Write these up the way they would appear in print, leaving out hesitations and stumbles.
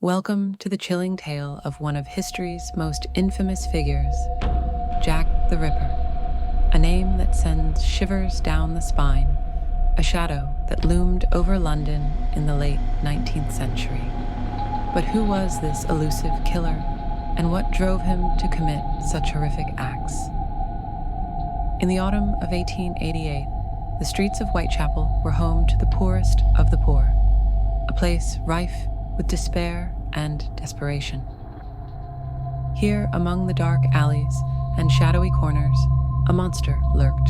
Welcome to the chilling tale of one of history's most infamous figures, Jack the Ripper, a name that sends shivers down the spine, a shadow that loomed over London in the late 19th century. But who was this elusive killer, and what drove him to commit such horrific acts? In the autumn of 1888, the streets of Whitechapel were home to the poorest of the poor, a place rife with despair and desperation. Here, among the dark alleys and shadowy corners, a monster lurked.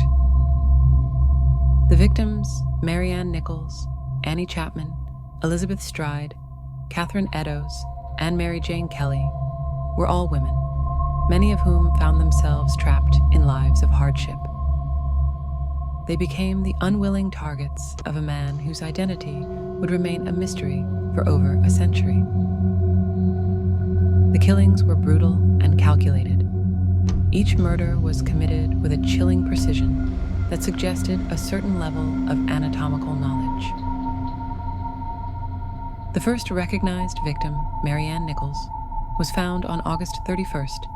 The victims, Marianne Nichols, Annie Chapman, Elizabeth Stride, Catherine Eddowes, and Mary Jane Kelly, were all women, many of whom found themselves trapped in lives of hardship. They became the unwilling targets of a man whose identity would remain a mystery for over a century. The killings were brutal and calculated. Each murder was committed with a chilling precision that suggested a certain level of anatomical knowledge. The first recognized victim, Marianne Nichols, was found on August 31st,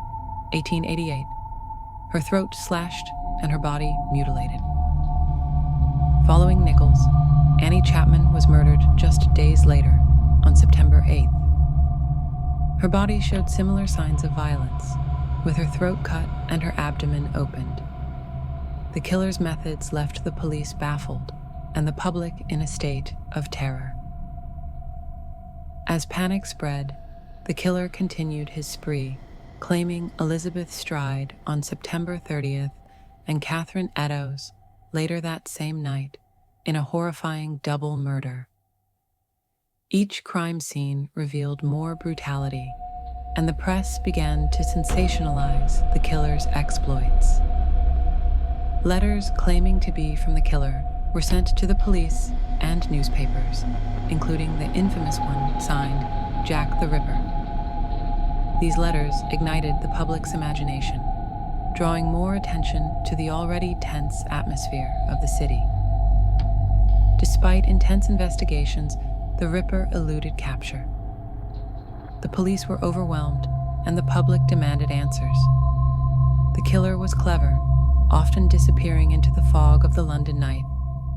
1888, her throat slashed and her body mutilated. Following Nichols, Annie Chapman was murdered just days later, on September 8th. Her body showed similar signs of violence, with her throat cut and her abdomen opened. The killer's methods left the police baffled and the public in a state of terror. As panic spread, the killer continued his spree, claiming Elizabeth Stride on September 30th and Catherine Eddowes later that same night in a horrifying double murder. Each crime scene revealed more brutality, and the press began to sensationalize the killer's exploits. Letters claiming to be from the killer were sent to the police and newspapers, including the infamous one signed Jack the Ripper. These letters ignited the public's imagination, drawing more attention to the already tense atmosphere of the city. Despite intense investigations, the Ripper eluded capture. The police were overwhelmed, and the public demanded answers. The killer was clever, often disappearing into the fog of the London night,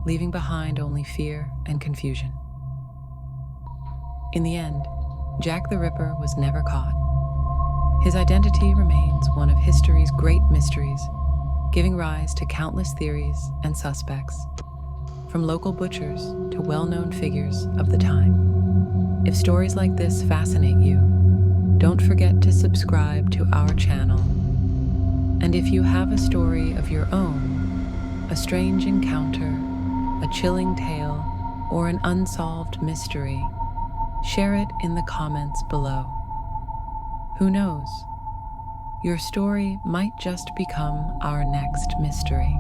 leaving behind only fear and confusion. In the end, Jack the Ripper was never caught. His identity remains one of history's great mysteries, giving rise to countless theories and suspects, from local butchers to well-known figures of the time. If stories like this fascinate you, don't forget to subscribe to our channel. And if you have a story of your own, a strange encounter, a chilling tale, or an unsolved mystery, share it in the comments below. Who knows? Your story might just become our next mystery.